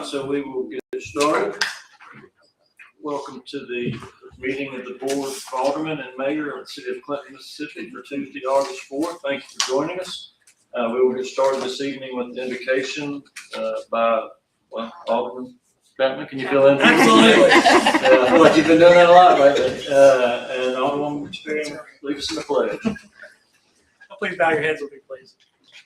right, so we will get started. Welcome to the meeting of the Board of Aldermen and Mayor of the City of Clinton, Mississippi for Tuesday, August 4th. Thank you for joining us. We will get started this evening with the invocation by Alderman Benton. Can you fill in? Absolutely. I feel like you've been doing that a lot lately. And Alderman Meeting, lead us in the pledge. Please bow your heads with me, please.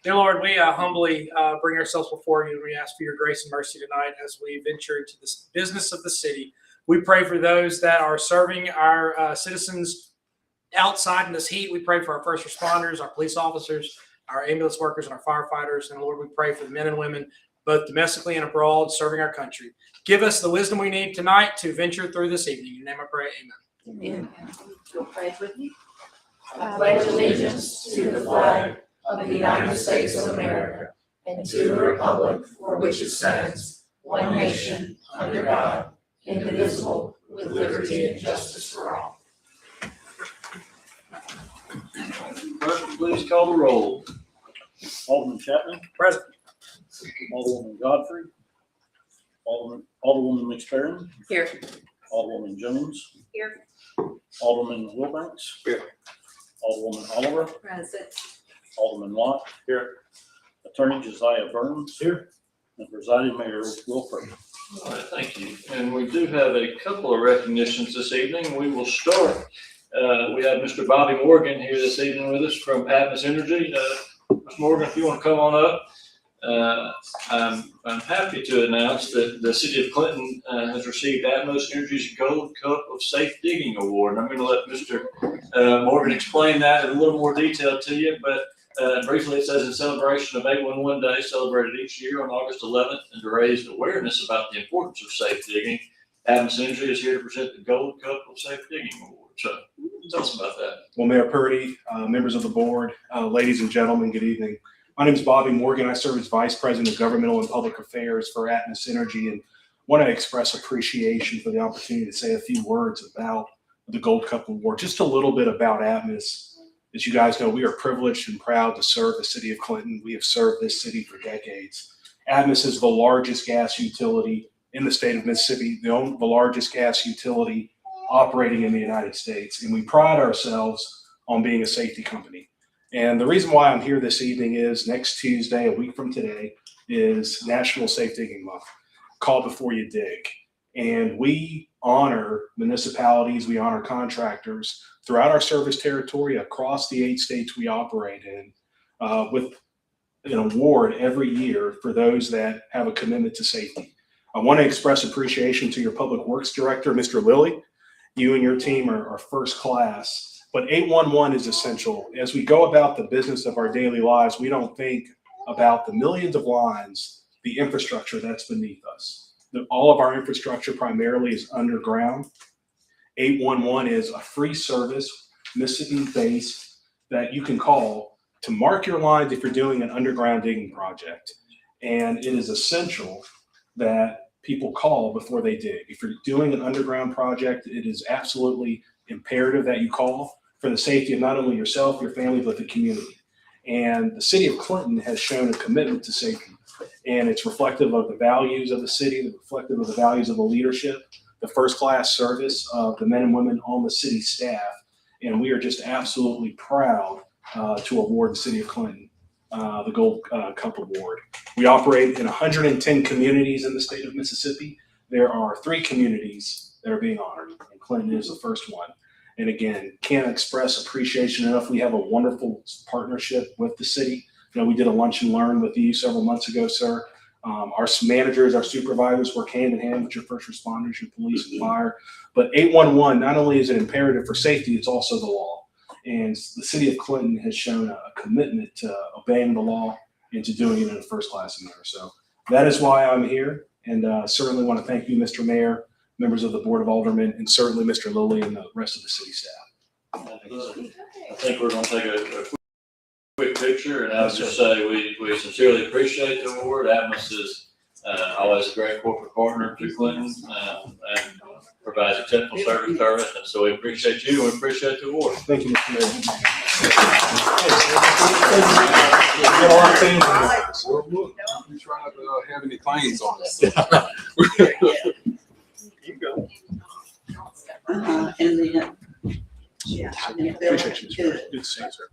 Dear Lord, we humbly bring ourselves before you, and we ask for your grace and mercy tonight as we venture into this business of the city. We pray for those that are serving our citizens outside in this heat. We pray for our first responders, our police officers, our ambulance workers, and our firefighters. And Lord, we pray for the men and women, both domestically and abroad, serving our country. Give us the wisdom we need tonight to venture through this evening. In your name I pray, amen. Amen. You'll pray with me. I pledge allegiance to the flag of the United States of America and to the republic for which it stands, one nation, under God, indivisible, with liberty and justice for all. Clerk, please call the roll. Alderman Chapman. Present. Alderwoman Godfrey. Alderwoman McSparron. Here. Alderwoman Jones. Here. Alderman Wilbanks. Here. Alderwoman Oliver. Present. Alderman Lott. Here. Attorney Josiah Burns. Here. And Presiding Mayor Will Purdie. All right, thank you. And we do have a couple of recognitions this evening. We will start. We have Mr. Bobby Morgan here this evening with us from Atmos Energy. Mr. Morgan, if you want to come on up. I'm happy to announce that the City of Clinton has received Atmos Energy's Gold Cup of Safe Digging Award. And I'm going to let Mr. Morgan explain that in a little more detail to you, but briefly it says in celebration of 811 Day, celebrated each year on August 11th, and to raise awareness about the importance of safe digging, Atmos Energy is here to present the Gold Cup of Safe Digging Award. So tell us about that. Well, Mayor Purdie, members of the board, ladies and gentlemen, good evening. My name is Bobby Morgan. I serve as Vice President of Governmental and Public Affairs for Atmos Energy, and want to express appreciation for the opportunity to say a few words about the Gold Cup Award. Just a little bit about Atmos. As you guys know, we are privileged and proud to serve the City of Clinton. We have served this city for decades. Atmos is the largest gas utility in the state of Mississippi, the largest gas utility operating in the United States, and we pride ourselves on being a safety company. And the reason why I'm here this evening is next Tuesday, a week from today, is National Safe Digging Month, Call Before You Dig. And we honor municipalities, we honor contractors throughout our service territory across the 8 states we operate in with an award every year for those that have a commitment to safety. I want to express appreciation to your Public Works Director, Mr. Lilly. You and your team are first class. But 811 is essential. As we go about the business of our daily lives, we don't think about the millions of lines, the infrastructure that's beneath us. All of our infrastructure primarily is underground. 811 is a free service, Mississippi-based, that you can call to mark your lines if you're doing an underground digging project. And it is essential that people call before they dig. If you're doing an underground project, it is absolutely imperative that you call for the safety of not only yourself, your family, but the community. And the City of Clinton has shown a commitment to safety, and it's reflective of the values of the city, reflective of the values of the leadership, the first-class service of the men and women on the city staff. And we are just absolutely proud to award the City of Clinton the Gold Cup Award. We operate in 110 communities in the state of Mississippi. There are 3 communities that are being honored, and Clinton is the first one. And again, can't express appreciation enough. We have a wonderful partnership with the city. You know, we did a lunch and learn with you several months ago, sir. Our managers, our supervisors work hand in hand with your first responders, your police and fire. But 811, not only is it imperative for safety, it's also the law. And the City of Clinton has shown a commitment to obeying the law and to doing it in a first-class manner. So that is why I'm here. And certainly want to thank you, Mr. Mayor, members of the Board of Aldermen, and certainly Mr. Lilly and the rest of the city staff. I think we're going to take a quick picture, and I would just say we sincerely appreciate the award. Atmos is Always a great corporate partner to Clinton, and provides exceptional service to our residents. So we appreciate you and we appreciate the award. Thank you, Mr. Mayor. Got a lot of things on this. Well, look, we try not to have any claims on us. You go. And then, yeah. Appreciate you, sir. Good to see you, sir.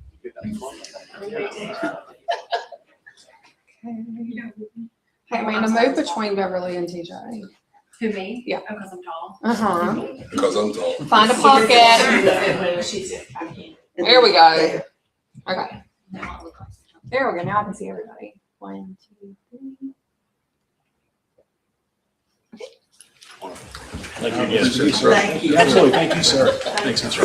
Hey, Amanda, move between Beverly and TJ. Who, me? Yeah. Oh, because I'm tall. Uh-huh. Because I'm tall. Find a pocket. There we go. Okay. There we go. Now I can see everybody. 1, 2, 3. Thank you again. Appreciate you, sir. Thank you. Absolutely. Thank you, sir. Thanks, Mr.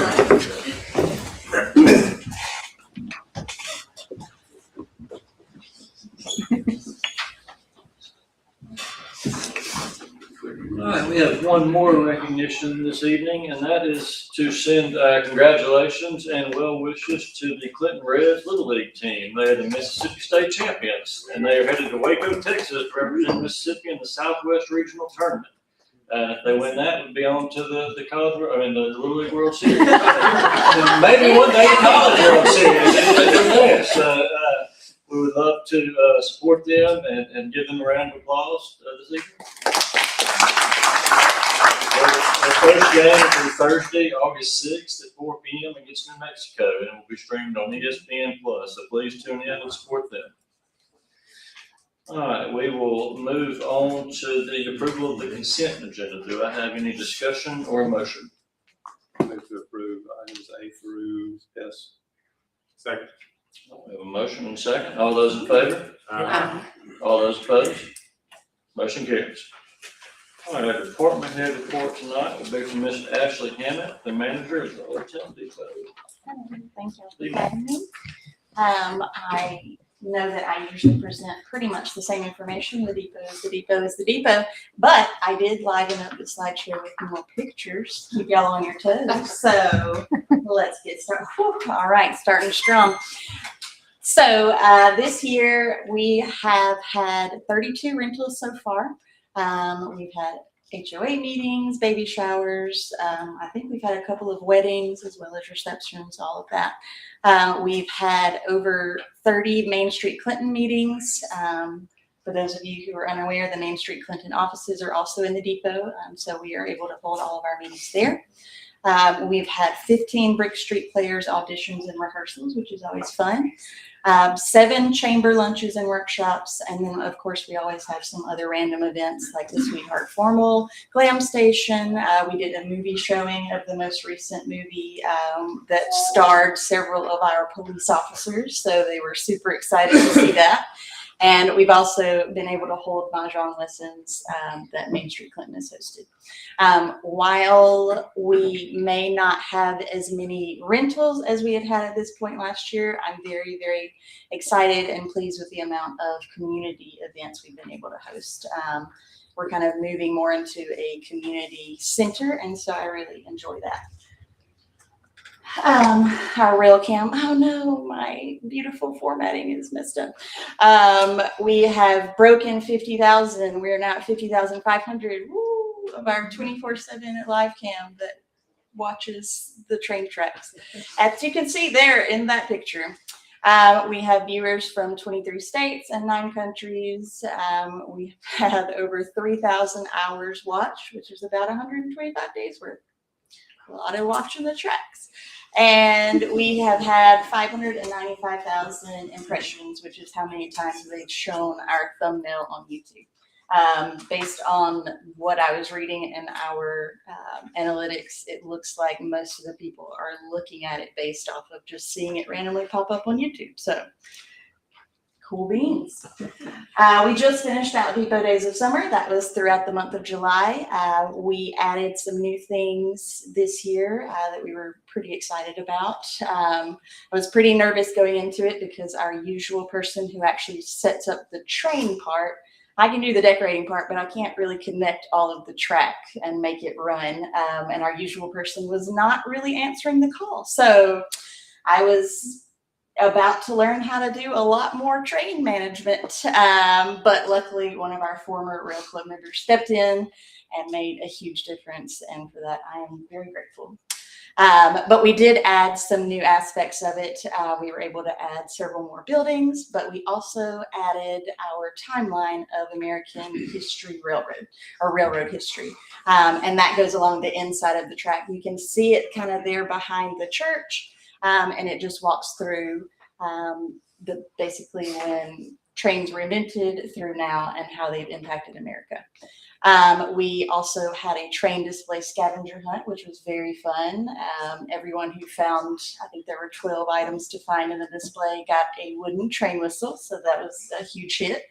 All right, we have one more recognition this evening, and that is to send congratulations and well wishes to the Clinton Reds Little League team. They are the Mississippi State champions, and they are headed to Waco, Texas, to represent Mississippi in the Southwest Regional Tournament. If they win that, it would be on to the college, the Little League World Series. Maybe one day the College World Series. Yes, we would love to support them and give them a round of applause this evening. Their first game will be Thursday, August 6th at 4 p.m. against New Mexico, and it will be streamed on ESPN+, so please tune in and support them. All right, we will move on to the approval of the consent agenda. Do I have any discussion or motion? Move to approve items A through S. Second. We have a motion and a second. All those in favor? All those opposed? Motion carries. All right, department head report tonight will be from Ms. Ashley Hammett, the manager of the Hotel Depot. Thank you for having me. I know that I usually present pretty much the same information. The depot is the depot is the depot, but I did liven up the slideshow with more pictures. Keep y'all on your toes. So let's get started. Whew, all right, starting strong. So this year we have had 32 rentals so far. We've had HOA meetings, baby showers. I think we've had a couple of weddings as well as receptions, all of that. We've had over 30 Main Street Clinton meetings. For those of you who are unaware, the Main Street Clinton offices are also in the depot, so we are able to hold all of our meetings there. We've had 15 Brick Street Players auditions and rehearsals, which is always fun. 7 chamber lunches and workshops, and then of course we always have some other random events like the Sweetheart Formal Glam Station. We did a movie showing of the most recent movie that starred several of our police officers, so they were super excited to see that. And we've also been able to hold mahjong lessons that Main Street Clinton has hosted. While we may not have as many rentals as we had at this point last year, I'm very, very excited and pleased with the amount of community events we've been able to host. We're kind of moving more into a community center, and so I really enjoy that. Our rail cam, oh no, my beautiful formatting is messed up. We have broken 50,000. We're now at 50,500 of our 24/7 live cam that watches the train tracks. As you can see there in that picture, we have viewers from 23 states and 9 countries. We had over 3,000 hours watched, which is about 125 days worth. A lot of watching the tracks. And we have had 595,000 impressions, which is how many times they've shown our thumbnail on YouTube. Based on what I was reading in our analytics, it looks like most of the people are looking at it based off of just seeing it randomly pop up on YouTube. So cool beans. We just finished out Depot Days of Summer. That was throughout the month of July. We added some new things this year that we were pretty excited about. I was pretty nervous going into it because our usual person who actually sets up the train part, I can do the decorating part, but I can't really connect all of the track and make it run. And our usual person was not really answering the call. So I was about to learn how to do a lot more train management. But luckily, one of our former rail club members stepped in and made a huge difference. And for that, I am very grateful. But we did add some new aspects of it. We were able to add several more buildings, but we also added our timeline of American history railroad or railroad history. And that goes along the inside of the track. You can see it kind of there behind the church. And it just walks through basically when trains were invented through now and how they've impacted America. We also had a train display scavenger hunt, which was very fun. Everyone who found, I think there were 12 items to find in the display, got a wooden train whistle, so that was a huge hit.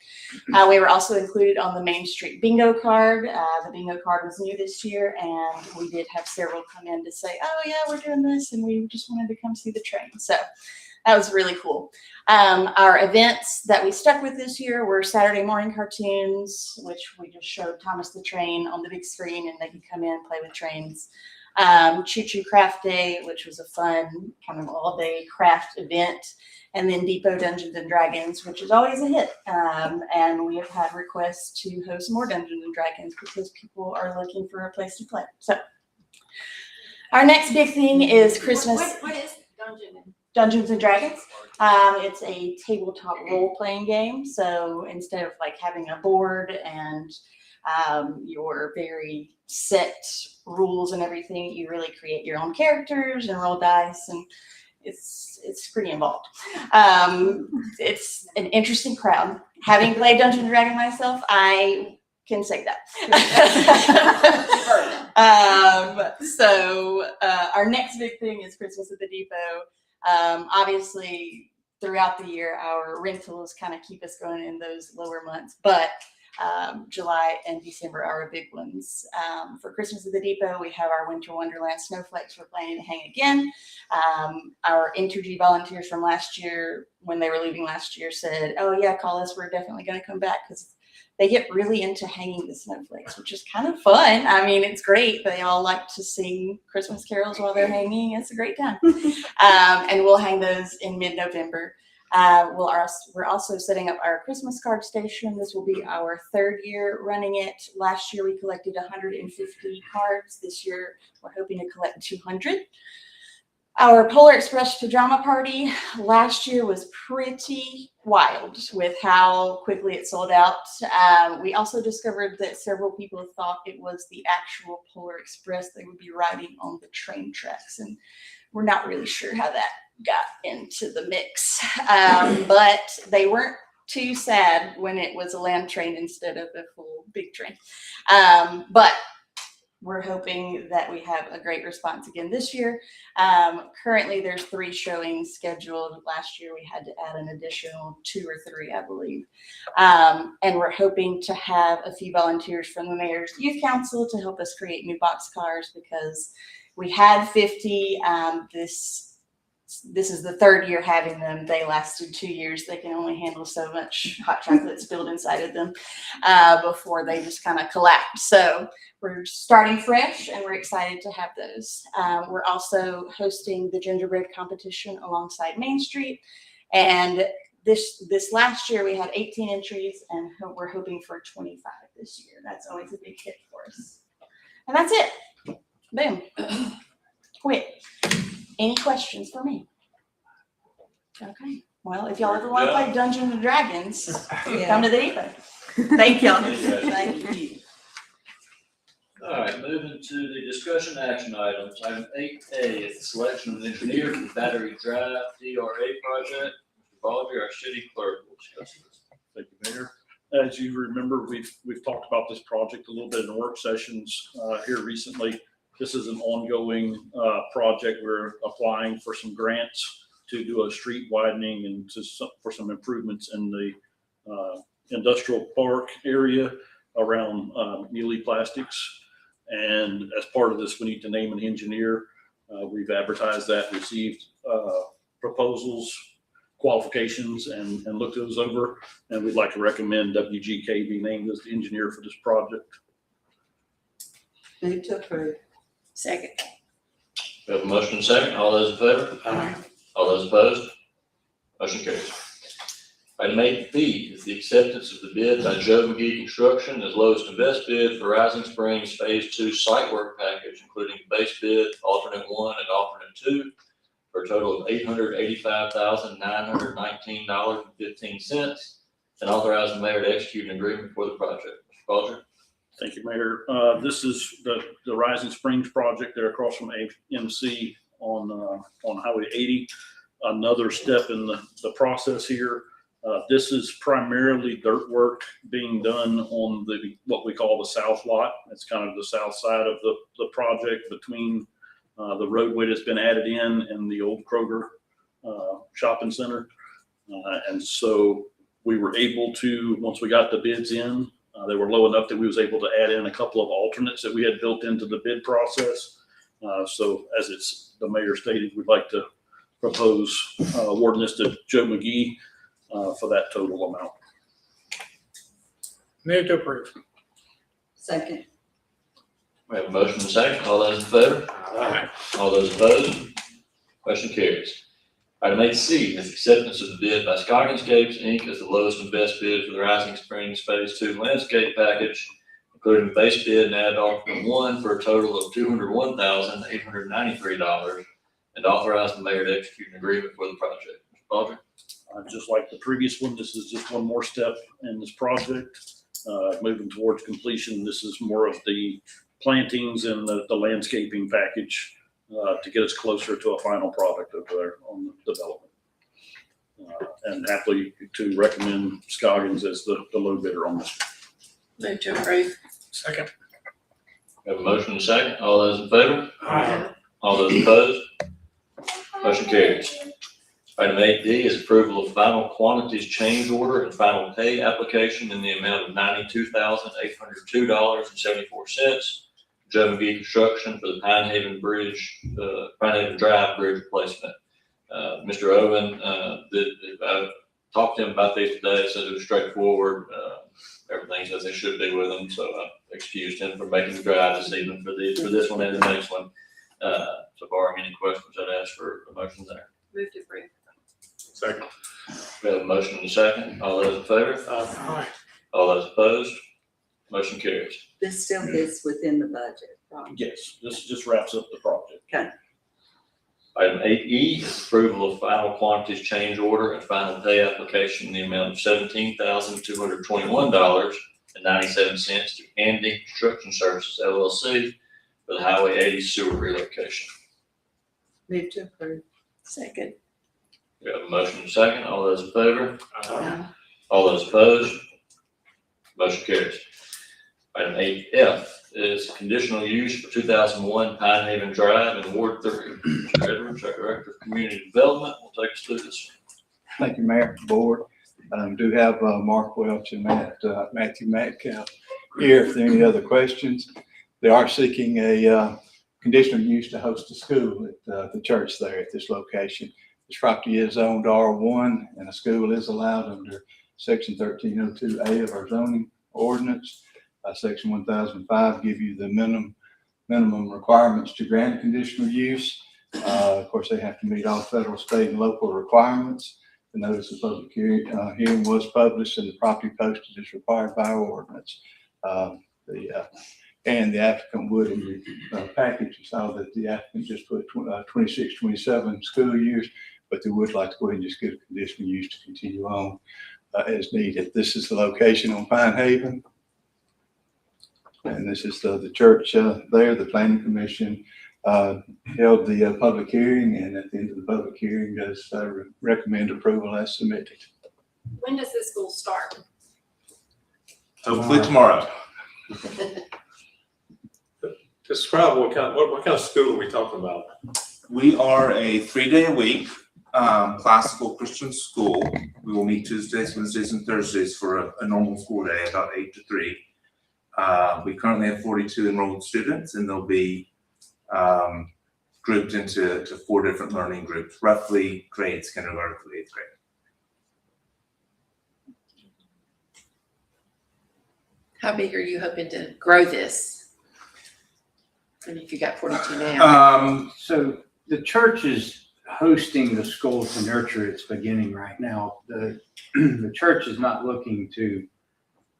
We were also included on the Main Street bingo card. The bingo card was new this year, and we did have several come in to say, oh yeah, we're doing this, and we just wanted to come see the train. So that was really cool. Our events that we stuck with this year were Saturday morning cartoons, which we just showed Thomas the Train on the big screen and they could come in and play with trains. Choo Choo Craft Day, which was a fun kind of all day craft event. And then Depot Dungeons and Dragons, which is always a hit. And we have had requests to host more Dungeons and Dragons because people are looking for a place to play. So our next big thing is Christmas. What is Dungeons and Dragons. It's a tabletop role-playing game. So instead of like having a board and your very set rules and everything, you really create your own characters and roll dice, and it's pretty involved. It's an interesting crowd. Having played Dungeons and Dragons myself, I can say that. Our next big thing is Christmas at the Depot. Obviously, throughout the year, our rentals kind of keep us going in those lower months, but July and December are our big ones. For Christmas at the Depot, we have our Winter Wonderland snowflakes we're planning to hang again. Our Entergy volunteers from last year, when they were leaving last year, said, oh yeah, call us, we're definitely going to come back, because they get really into hanging the snowflakes, which is kind of fun. I mean, it's great. They all like to sing Christmas carols while they're hanging. It's a great time. And we'll hang those in mid-November. We're also setting up our Christmas card station. This will be our third year running it. Last year, we collected 150 cards. This year, we're hoping to collect 200. Our Polar Express pajama party last year was pretty wild with how quickly it sold out. We also discovered that several people thought it was the actual Polar Express they would be riding on the train tracks, and we're not really sure how that got into the mix. But they weren't too sad when it was a land train instead of a full big train. But we're hoping that we have a great response again this year. Currently, there's 3 showings scheduled. Last year, we had to add an additional 2 or 3, I believe. And we're hoping to have a few volunteers from the Mayor's Youth Council to help us create new boxcars, because we had 50. This is the 3rd year having them. They lasted 2 years. They can only handle so much hot chocolate spilled inside of them before they just kind of collapse. So we're starting fresh, and we're excited to have those. We're also hosting the gingerbread competition alongside Main Street. And this last year we had 18 entries, and we're hoping for 25 this year. That's always a big hit for us. And that's it. Boom. Quit. Any questions for me? Okay. Well, if y'all ever want to play Dungeons and Dragons, come to the Depot. Thank y'all. Thank you. All right, moving to the discussion action items. Item 8A is the selection of an engineer for the Battery Drive DRA project. Mr. Baldry, our city clerk, will discuss this. Thank you, Mayor. As you remember, we've talked about this project a little bit in work sessions here recently. This is an ongoing project. We're applying for some grants to do a street widening and for some improvements in the industrial park area around Neely Plastics. And as part of this, we need to name an engineer. We've advertised that, received proposals, qualifications, and looked those over. And we'd like to recommend WGK be named as the engineer for this project. Move to approve. Second. We have a motion and a second. All those in favor? Aye. All those opposed? Motion carries. Item 8B is the acceptance of the bid by Joe McGee Construction as lowest and best bid for Rising Springs Phase 2 site work package, including base bid, alternate 1, and alternate 2, for a total of $885,919.15, and authorize the mayor to execute an agreement for the project. Mr. Balcher? Thank you, Mayor. This is the Rising Springs project there across from AMC on Highway 80. Another step in the process here. This is primarily dirt work being done on what we call the south lot. It's kind of the south side of the project between the roadway that's been added in and the old Kroger shopping center. And so we were able to, once we got the bids in, they were low enough that we was able to add in a couple of alternates that we had built into the bid process. So as the mayor stated, we'd like to propose awarding this to Joe McGee for that total amount. Move to approve. Second. We have a motion and a second. All those in favor? All those opposed? Motion carries. Item 8C is acceptance of the bid by Scogginscapes, Inc. as the lowest and best bid for the Rising Springs Phase 2 landscape package, including base bid and add alternate 1 for a total of $201,893, and authorize the mayor to execute an agreement for the project. Mr. Balcher? Just like the previous one, this is just one more step in this project, moving towards completion. This is more of the plantings and the landscaping package to get us closer to a final product over there on the development. And happily to recommend Scoggins as the low bidder on this. Move to approve. Second. We have a motion and a second. All those in favor? Aye. All those opposed? Motion carries. Item 8D is approval of final quantities change order and final pay application in the amount of $92,802.74. Joe McGee Construction for the Pine Haven Drive Bridge replacement. Mr. Owen, I talked to him about these today, said it was straightforward. Everything's as they should be with them, so I excused him for making the drive this evening for this one and the next one. So barring any questions, I'd ask for a motion there. Move to approve. Second. We have a motion and a second. All those in favor? Aye. All those opposed? Motion carries. This still is within the budget, right? Yes, this just wraps up the project. Item 8E is approval of final quantities change order and final pay application in the amount of $17,221.97 to Andy Construction Services LLC for the Highway 80 sewer relocation. Move to approve. Second. We have a motion and a second. All those in favor? All those opposed? Motion carries. Item 8F is conditional use for 2001 Pine Haven Drive in Ward 3. Mr. Edwards, our Director of Community Development, will take us through this. Thank you, Mayor, Board. Do have Mark Welch and Matthew Metcalf here if there are any other questions. They are seeking a conditional use to host a school at the church there at this location. This property is zoned R1 and a school is allowed under Section 1302A of our zoning ordinance. Section 1005 give you the minimum requirements to grant conditional use. Of course, they have to meet all federal, state, and local requirements. The notice of public hearing was published and the property posted as required by our ordinance. And the applicant would, in the package, you saw that the applicant just put 26, 27 school years, but they would like to go ahead and just get a conditional use to continue on as needed. This is the location on Pine Haven. And this is the church there. The Planning Commission held the public hearing, and at the end of the public hearing does recommend approval as submitted. When does this school start? Hopefully tomorrow. Describe what kind of school are we talking about? We are a 3-day-a-week classical Christian school. We will meet Tuesdays, Wednesdays, and Thursdays for a normal school day, about 8 to 3. We currently have 42 enrolled students, and they'll be grouped into 4 different learning groups, roughly grades, kindergarten through 8th grade. How big are you hoping to grow this? I mean, if you got 42 now. So the church is hosting the school to nurture its beginning right now. The church is not looking to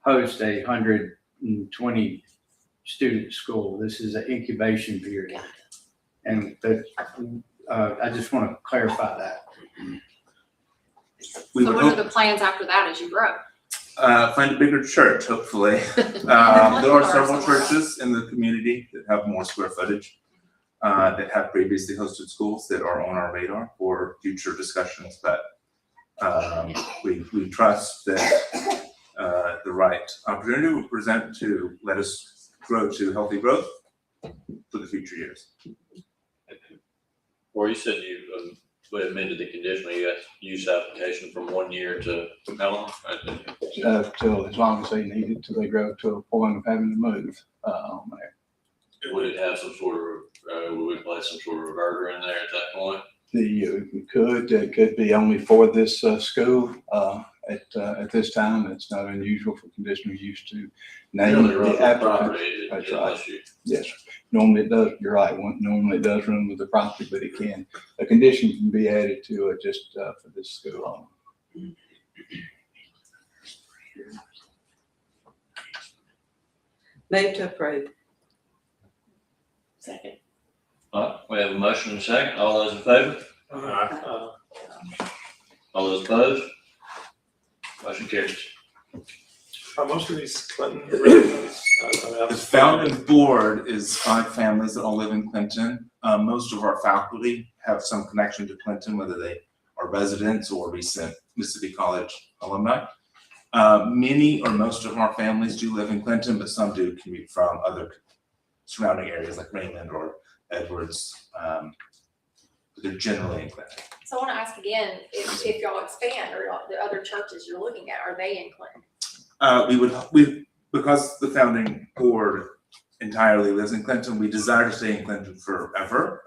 host a 120 student school. This is an incubation period. And I just want to clarify that. We So would what are hope, the plans after that as you grow? find a bigger church, hopefully. There are several churches in the community that have more square footage, that have previously hosted schools that are on our radar for future discussions, but we trust that the right opportunity will present to let us grow to healthy growth for the future years. Or you said you amended the conditional use application from 1 year to how long? Till as long as they need it, till they grow to a point of having to move on there. Would it have some sort of, would we place some sort of reverter in there at that point? It could be only for this school. At this time, it's not unusual for conditional use to name the applicant. That's right. Yes, sir. Normally it does, you're right, normally it does run with the property, but it can, a condition can be added to it just for this school only. Move to approve. Second. All right, we have a motion and a second. All those in favor? All those opposed? Motion carries. Are most of these Clinton residents? The founding board is 5 families that all live in Clinton. Most of our faculty have some connection to Clinton, whether they are residents or recent Mississippi College alumni. Many or most of our families do live in Clinton, but some do commute from other surrounding areas like Raymond or Edwards. But they're generally in Clinton. So I want to ask again, if y'all expand or the other churches you're looking at, are they in Clinton? Because the founding board entirely lives in Clinton, we desire to stay in Clinton forever.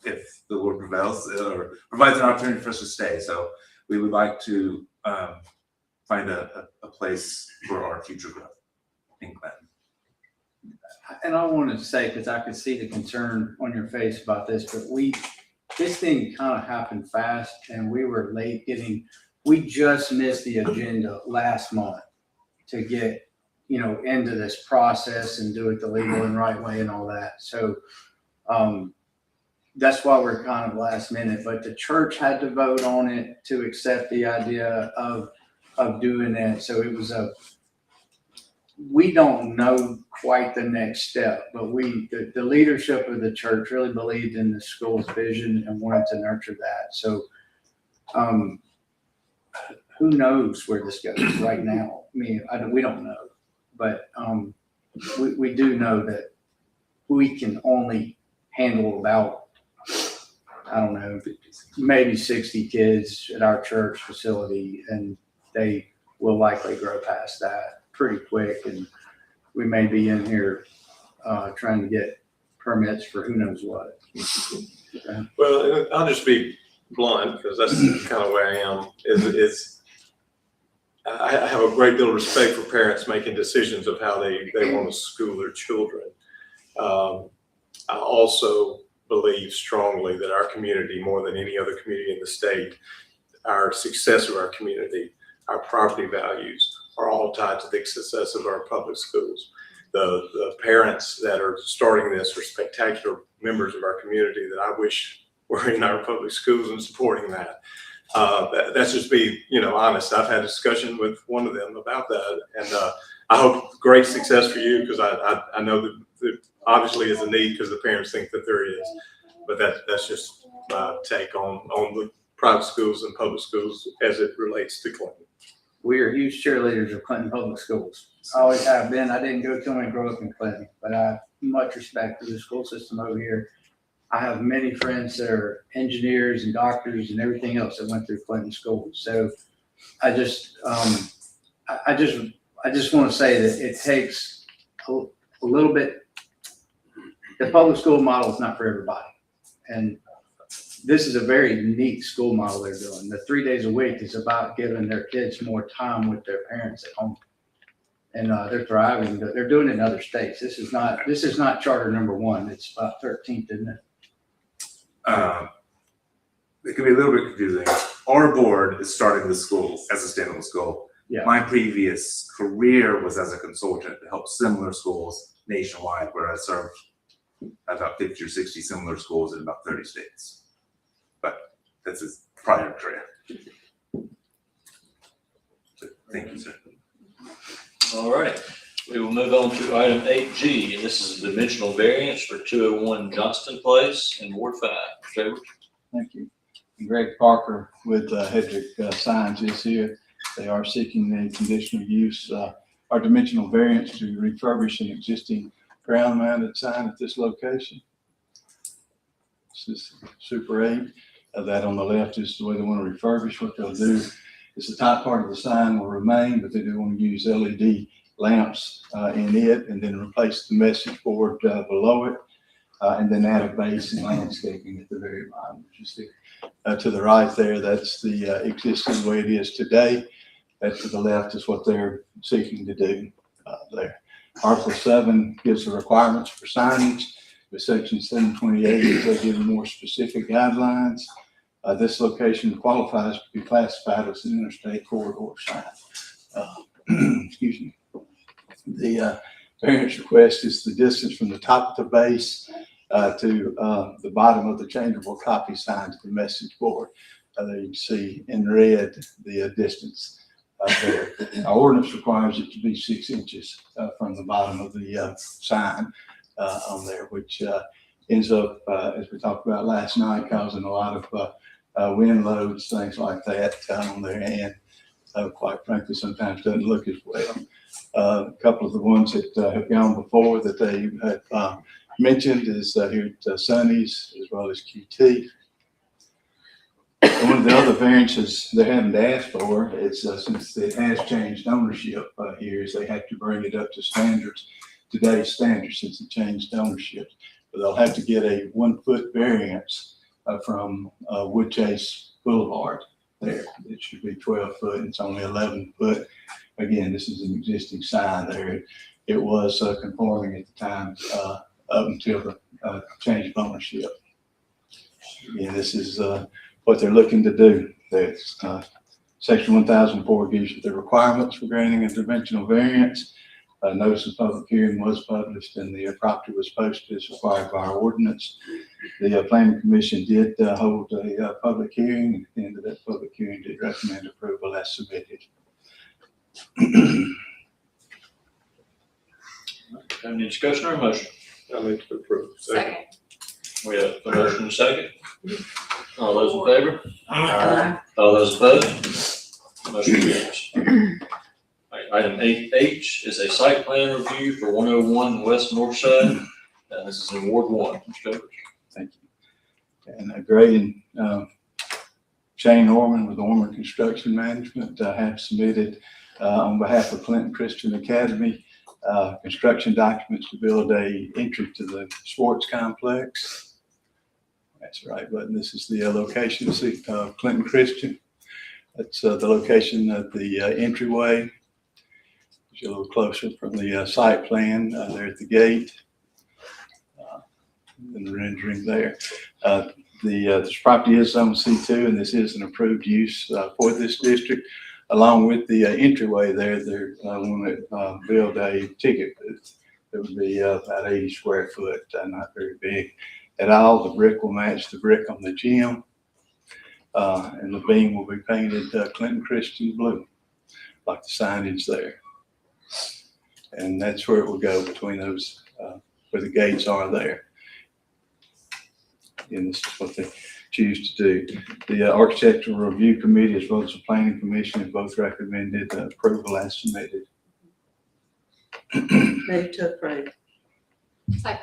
If the Lord prevails or provides an opportunity for us to stay. So we would like to find a place for our future growth in Clinton. And I wanted to say, because I could see the concern on your face about this, but this thing kind of happened fast and we were late we just missed the agenda last month to get, into this process and do it the legal and right way and all that. So that's why we're kind of last minute, but the church had to vote on it to accept the idea of doing that. So it was we don't know quite the next step, but the leadership of the church really believed in the school's vision and wanted to nurture that. So who knows where this goes right now? I mean, we don't know, but we do know that we can only handle about, I don't know, maybe 60 kids at our church facility, and they will likely grow past that pretty quick. And we may be in here trying to get permits for who knows what. Well, I'll just be blunt because that's kind of where I am. I have a great deal of respect for parents making decisions of how they want to school their children. I also believe strongly that our community, more than any other community in the state, our success of our community, our property values are all tied to the success of our public schools. The parents that are starting this are spectacular members of our community that I wish were in our public schools and supporting that. That's just be, honest. I've had a discussion with one of them about that, and I hope great success for you because I know that there obviously is a need because the parents think that there is, but that's just my take on the private schools and public schools as it relates to Clinton. We are huge cheerleaders of Clinton Public Schools. I always have been. I didn't go to them and grow up in Clinton, but I have much respect for the school system over here. I have many friends that are engineers and doctors and everything else that went through Clinton schools. So I just want to say that it takes a little bit. The public school model is not for everybody. And this is a very neat school model they're doing. The 3 days a week is about giving their kids more time with their parents at home. And they're thriving. They're doing it in other states. This is not charter number 1. It's about 13th, isn't it? it can be a little bit confusing. Our board is starting the school as a standalone school. Yeah. My previous career was as a consultant to help similar schools nationwide, where I served about 50 or 60 similar schools in about 30 states. But that's his prior career. So, thank you, sir. All right, we will move on to item 8G, and this is a dimensional variance for 201 Johnston Place in Ward 5. Mr. Edwards? Thank you. Greg Parker with Hedrick Signs is here. They are seeking a conditional use, or dimensional variance to refurbish an existing ground mounted sign at this location. This is Super 8. That on the left is the way they want to refurbish. What they'll do is the top part of the sign will remain, but they do want to use LED lamps in it, and then replace the message board below it, and then add a base and landscaping at the very bottom, which is to the right there. That's the existing way it is today. That to the left is what they're seeking to do there. Article 7 gives the requirements for signage. With section 728, they give more specific guidelines. This location qualifies to be classified as an interstate corridor sign. Excuse me. The variance request is the distance from the top of the base to the bottom of the changeable copy sign to the message board. There you can see in red the distance there. Our ordinance requires it to be 6 inches from the bottom of the sign on there, which ends up, as we talked about last night, causing a lot of wind loads, things like that on there, and quite frankly, sometimes doesn't look as well. A couple of the ones that have gone before that they have mentioned is here at Sonny's as well as QT. One of the other variances they haven't asked for is since it has changed ownership here, is they have to bring it up to standards, today's standards, since it changed ownership. But they'll have to get a 1 foot variance from Woodchase Boulevard there. It should be 12 foot, and it's only 11 foot. Again, this is an existing sign there. It was conforming at the time up until the change of ownership. Again, this is what they're looking to do. That's section 1004 gives you the requirements for granting a dimensional variance. Notice of public hearing was published, and the property was posted as required by our ordinance. The planning commission did hold a public hearing, and at the end of that public hearing did recommend approval as submitted. Have any discussion or a motion? I move to approve. Second. We have a motion and a second. All those in favor? All those opposed? Motion carries. All right, item 8H is a site plan review for 101 West North Side. This is in Ward 1. Mr. Edwards. Thank you. And Greg and Shane Orman with Orman Construction Management have submitted on behalf of Clinton Christian Academy construction documents to build a entry to the sports complex. That's the right button. This is the location of Clinton Christian. That's the location of the entryway. A little closer from the site plan there at the gate. And the rendering there. This property is zone C2, and this is an approved use for this district. Along with the entryway there, they're going to build a ticket booth. It would be about 80 square foot, not very big at all. The brick will match the brick on the gym, and the beam will be painted Clinton Christian blue, like the signage there. And that's where it will go, between those, where the gates are there. And this is what they choose to do. The Architectural Review Committee as well as the Planning Commission have both recommended approval as submitted. Move to approve. We have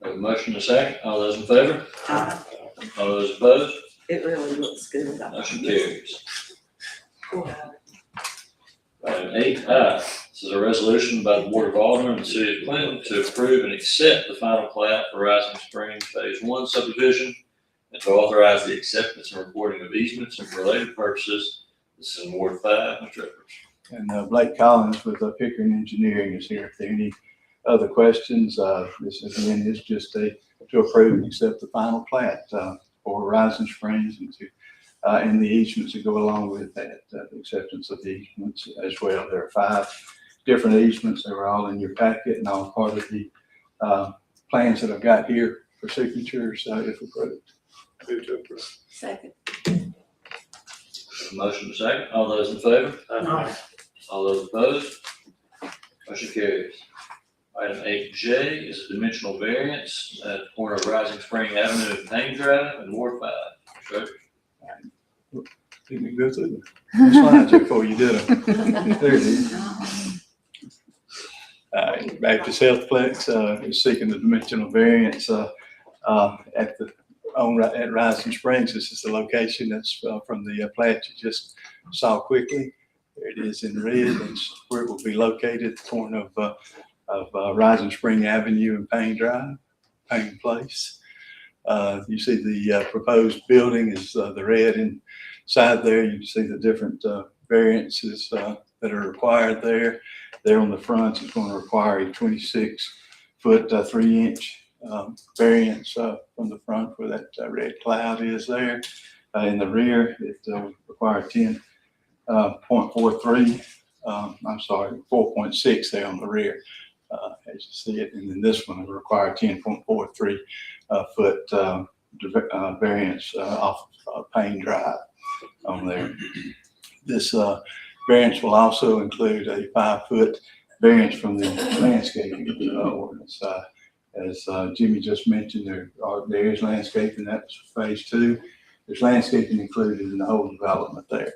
a motion and a second. All those in favor? All those opposed? It really looks good. Motion carries. Item 8I, this is a resolution by the Board of Aldermen of the City of Clinton to approve and accept the final plat for Rising Spring Phase 1 subdivision and to authorize the acceptance and recording of easements and for related purposes. This is in Ward 5. Mr. Edwards. And Blake Collins with Pickering Engineering is here. If there are any other questions, this again is just to approve and accept the final plat for Rising Springs and the easements that go along with that, the acceptance of the easements as well. There are 5 different easements. They were all in your packet and all part of the plans that I've got here for signatures if approved. Move to approve. Second. Motion second. All those in favor? All those opposed? Motion carries. Item 8J is a dimensional variance at the corner of Rising Spring Avenue and Payne Drive in Ward 5. Treasurer. Let me go through the slides before you did them. There it is. Baptist Healthplex is seeking the dimensional variance at Rising Springs. This is the location that's from the plat you just saw quickly. There it is in red. It's where it will be located at the corner of Rising Spring Avenue and Payne Drive, Payne Place. You see the proposed building is the red inside there. You can see the different variances that are required there. There on the front is going to require a 26-foot 3-inch variance from the front where that red cloud is there. In the rear, it requires 10.43. I'm sorry, 4.6 there on the rear, as you see it. And then this one will require 10.43 foot variance off Payne Drive on there. This variance will also include a 5-foot variance from the landscaping ordinance. As Jimmy just mentioned, there is landscaping. That's phase 2. There's landscaping included in the whole development there.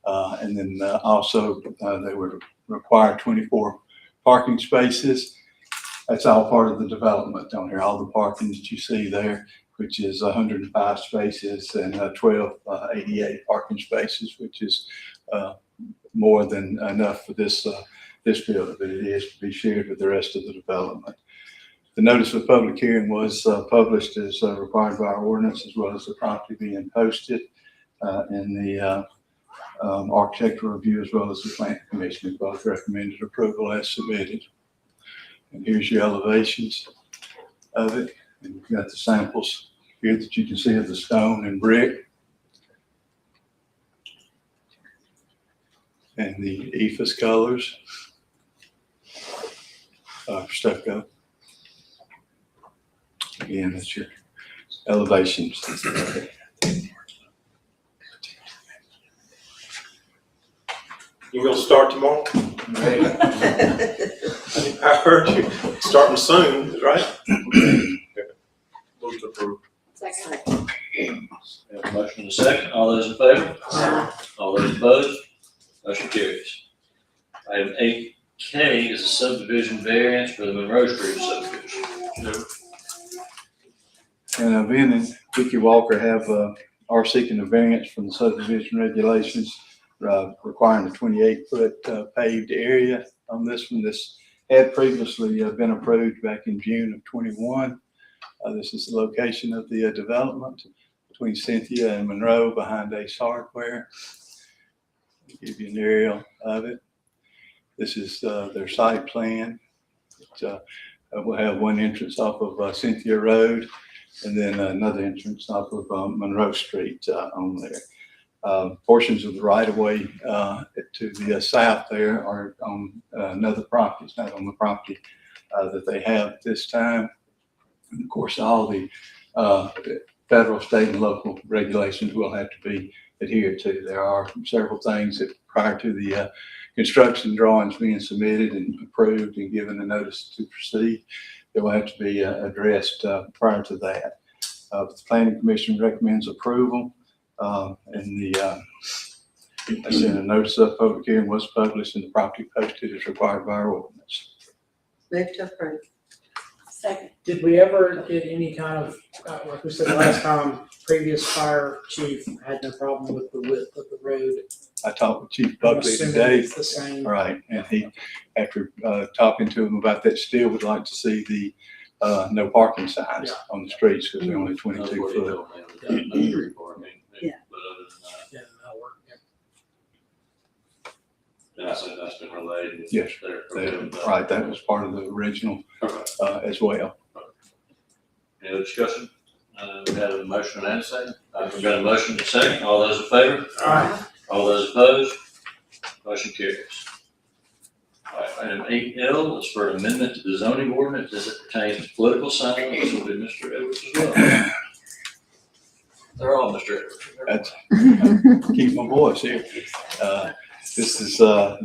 And then also they were required 24 parking spaces. That's all part of the development down here. All the parking that you see there, which is 105 spaces and 12 ADA parking spaces, which is more than enough for this building, but it is to be shared with the rest of the development. The notice of public hearing was published as required by our ordinance, as well as the property being posted in the architectural review, as well as the planning commission. Both recommended approval as submitted. And here's your elevations of it. And you've got the samples here that you can see of the stone and brick. And the ephes colors, stucco. Again, that's your elevations. You gonna start tomorrow? I heard you starting soon, right? Move to approve. Second. We have a motion and a second. All those in favor? All those opposed? Motion carries. Item 8K is a subdivision variance for the Monroe Street subdivision. And Ben and Vicky Walker are seeking a variance from the subdivision regulations requiring a 28-foot paved area on this one. This had previously been approved back in June of 21. This is the location of the development between Cynthia and Monroe behind Ace Hardware. I'll give you an aerial of it. This is their site plan. We'll have one entrance off of Cynthia Road and then another entrance off of Monroe Street on there. Portions of the right-of-way to the south there are on another property. It's not on the property that they have at this time. And of course, all the federal, state, and local regulations will have to be adhered to. There are several things that prior to the construction drawings being submitted and approved and given a notice to proceed, that will have to be addressed prior to that. The Planning Commission recommends approval. And I sent a notice of public hearing was published and the property posted as required by our ordinance. Move to approve. Second. Did we ever get any kind of, like we said last time, previous fire chief had no problem with the width of the road? I talked with Chief I'm Buckley assuming today. it's the same. Right, and he, after talking to him about that, still would like to see the no parking signs on the streets because they're only 22 foot. Yeah. Yeah, that'll work. Yeah. And I said that's been relayed. Yes, right, that was part of the original as well. Any other discussion? We have a motion and a second. We've got a motion and a second. All those in favor? Aye. All those opposed? Motion carries. All right, item 8L is for amendment to the zoning ordinance as it pertains to political signs. This will be Mr. Edwards as well. They're all Mr. Edwards. Keep my voice here. This is the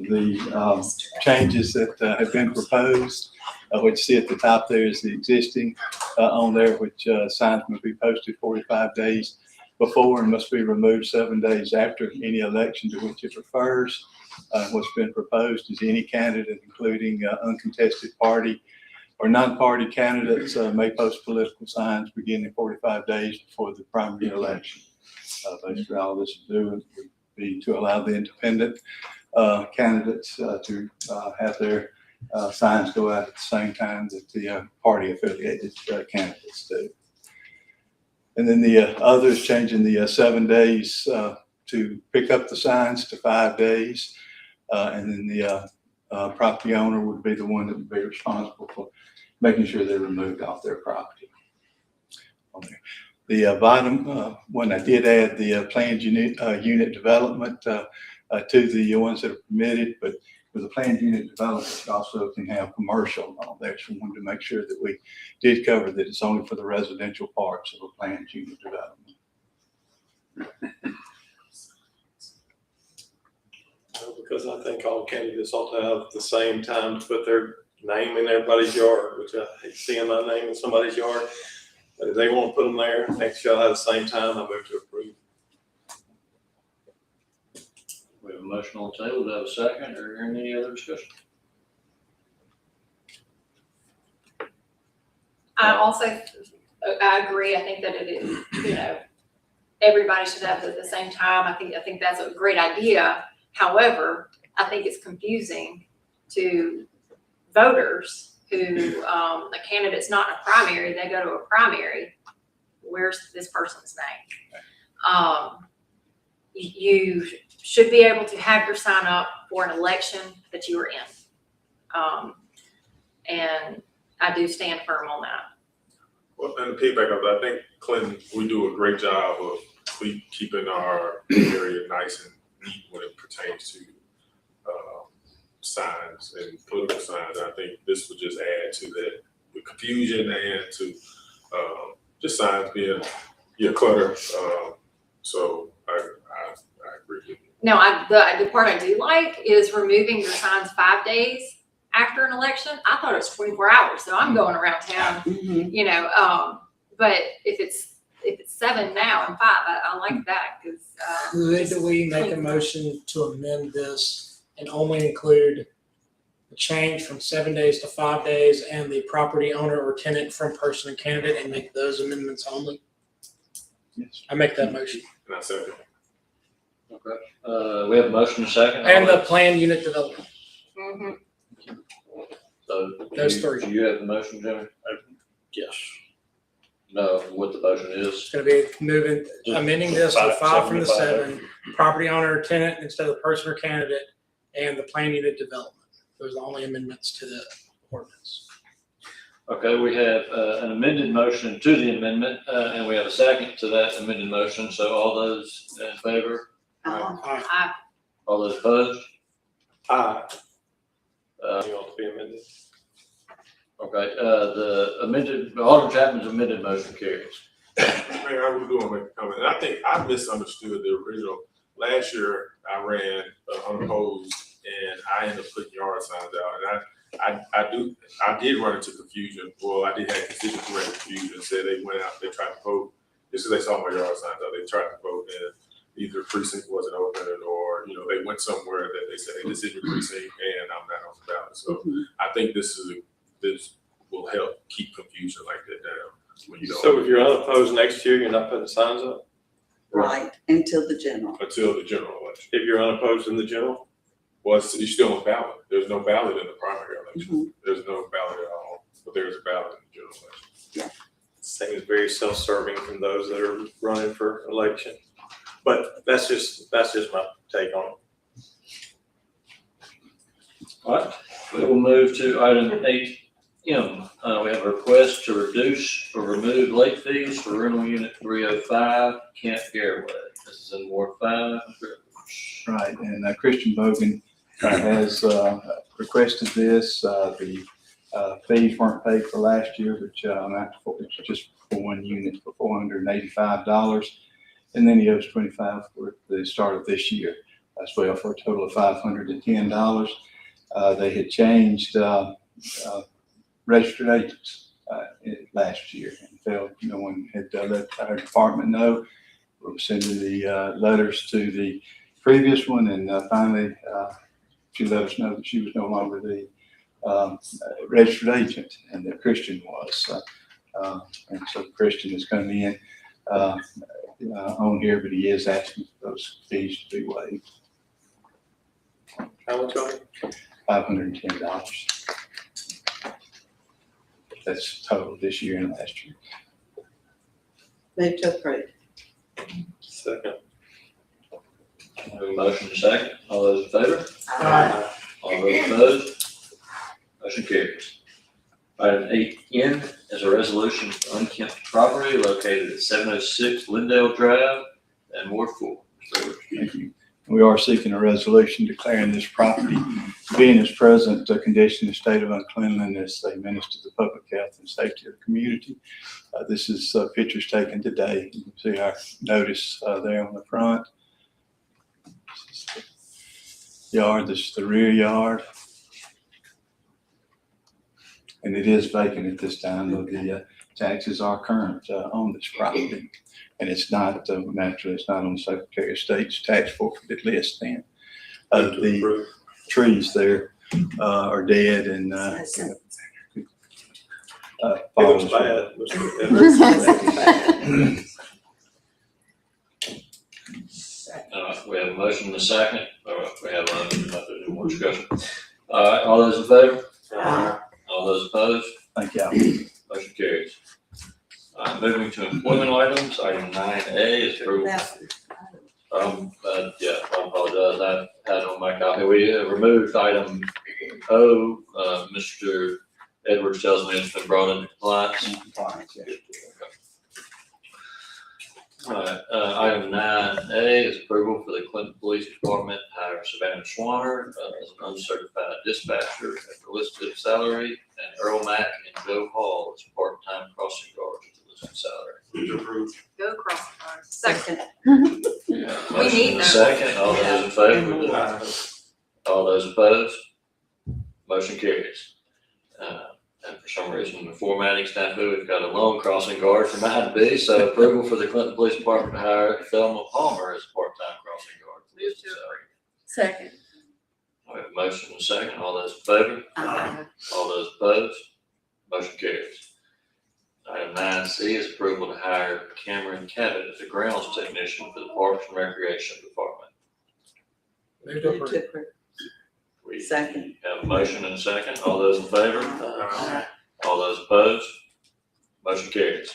changes that have been proposed. What you see at the top there is the existing on there, which signs must be posted 45 days before and must be removed 7 days after any election to which it refers. What's been proposed is any candidate, including uncontested party or non-party candidates, may post political signs beginning 45 days before the primary election. Basically, all this is doing would be to allow the independent candidates to have their signs go out at the same time that the party-affiliated candidates do. And then the other is changing the 7 days to pick up the signs to 5 days. And then the property owner would be the one that would be responsible for making sure they're removed off their property. The bottom one, I did add the planned unit development to the ones that are permitted, but with the planned unit development, you also can have commercial on there. So we wanted to make sure that we did cover that it's only for the residential parts of a planned unit development. Because I think all candidates ought to have the same time to put their name in everybody's yard, which I hate seeing my name in somebody's yard. But if they want to put them there, I think y'all have the same time. I move to approve. We have a motion on the table. Do I have a second or any other discussion? I agree. I think that it is, everybody should have it at the same time. I think that's a great idea. However, I think it's confusing to voters who, a candidate's not in a primary, they go to a primary. Where's this person's name? You should be able to have your sign up for an election that you are in. And I do stand firm on that. Well, and to piggyback up, I think Clinton, we do a great job of keeping our area nice and neat when it pertains to signs and political signs. I think this would just add to that, the confusion and to just signs being clutter. So I agree with you. Now, the part I do like is removing your signs 5 days after an election. I thought it was 24 hours, so I'm going around town, but if it's 7 now and 5, I like that because. Do we make a motion to amend this and only include the change from 7 days to 5 days and the property owner or tenant from person and candidate and make those amendments only? Yes. I make that motion. And I second. Okay. We have a motion and a second. And the planned unit development. So Those three. Do you have the motion, Jimmy? Yes. No, what the motion is? It's gonna be amending this to 5 from the 7, property owner or tenant instead of person or candidate, and the planned unit development. Those are the only amendments to the ordinance. Okay, we have an amended motion to the amendment, and we have a second to that amended motion. So all those in favor? Aye. All those opposed? Aye. You want to be amended? Okay, the Alderman Chapman's amended motion carries. Mayor, I was going to make a comment. And I think I misunderstood the original. Last year, I ran unopposed, and I ended up putting yard signs out. And I did run into confusion. Well, I did have constituents who ran into confusion, said they went out, they tried to vote. Just as they saw my yard signs out, they tried to vote, and either precinct wasn't open, or they went somewhere that they said, hey, this is your precinct, and I'm not on the ballot. So I think this will help keep confusion like that down. When you don't. So if you're unopposed next year, you're not putting signs up? Right, until the general. Until the general election. If you're unopposed in the general? Well, you're still on ballot. There's no ballot in the primary election. There's no ballot at all, but there's a ballot in the general election. Seems very self-serving from those that are running for election. But that's just my take on it. All right, we will move to item M, we have a request to reduce or remove late fees for rental unit 305 Camp Garraway. This is in Ward 5. Right, and Christian Bogan has requested this. The fees weren't paid for last year, which it's just for one unit for $485. And then he owes $25 for the start of this year as well, for a total of $510. They had changed registered agents last year and felt no one had let our department know. We were sending the letters to the previous one, and finally she let us know that she was no longer the registered agent and that Christian was. And so Christian is coming in on here, but he is asking for those fees to be waived. How much are it? $510. That's total this year and last year. Move to approve. Second. Have a motion to second. All those in favor? Aye. All those opposed? Motion carries. Item 8N is a resolution for unkempt property located at 706 Lindale Drive and Ward 4. Thank you. We are seeking a resolution declaring this property being its present condition, a state of uncleanliness, a menace to the public health and safety of the community. This is pictures taken today. You can see our notice there on the front. This is the yard, this is the rear yard. And it is vacant at this time, though the taxes are current on this property. And it's not, naturally, it's not on the Secretary of State's tax forfeited list then. The trees there are dead and It looks bad. We have a motion and a second. We have no more discussion. All right, all those in favor? Aye. All those opposed? Thank you. Motion carries. Moving to employment items, item 9A is approval. Yeah, I apologize. I had on my copy. We removed item O. Mr. Edwards tells me it's been brought into compliance. All right, item 9A is approval for the Clinton Police Department to hire Savannah Schwanner as an uncertified dispatcher at the listed salary, and Earl Mack and Joe Hall as part-time crossing guards at the listed salary. Go cross the line. Second. Motion need and a that. second. All those in favor? All those opposed? Motion carries. And for some reason, the formatting snafu, we've got a lone crossing guard for 9B, so approval for the Clinton Police Department to hire Thelma Palmer as part-time crossing guard. Move to Second. We have a motion and a second. All those in favor? Aye. All those opposed? Motion carries. Item 9C is approval to hire Cameron Cabot as a grounds technician for the Parks and Recreation Department. Move to Move approve. to approve. We Second. have a motion and a second. All those in favor? Aye. All those opposed? Motion carries.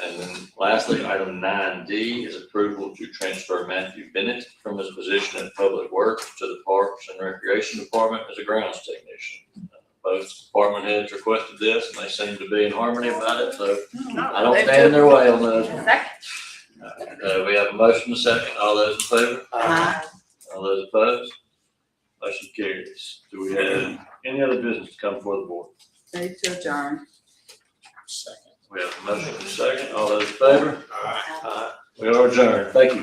And then lastly, item 9D is approval to transfer Matthew Bennett from his position at Public Works to the Parks and Recreation Department as a grounds technician. Both department heads requested this, and they seem to be in harmony about it, so I don't stand in their way on those. Second. We have a motion and a second. All those in favor? Aye. All those opposed? Motion carries. Do we have any other business to come before the board? Move to adjourn. We have a motion and a second. All those in favor? We are adjourned. Thank you.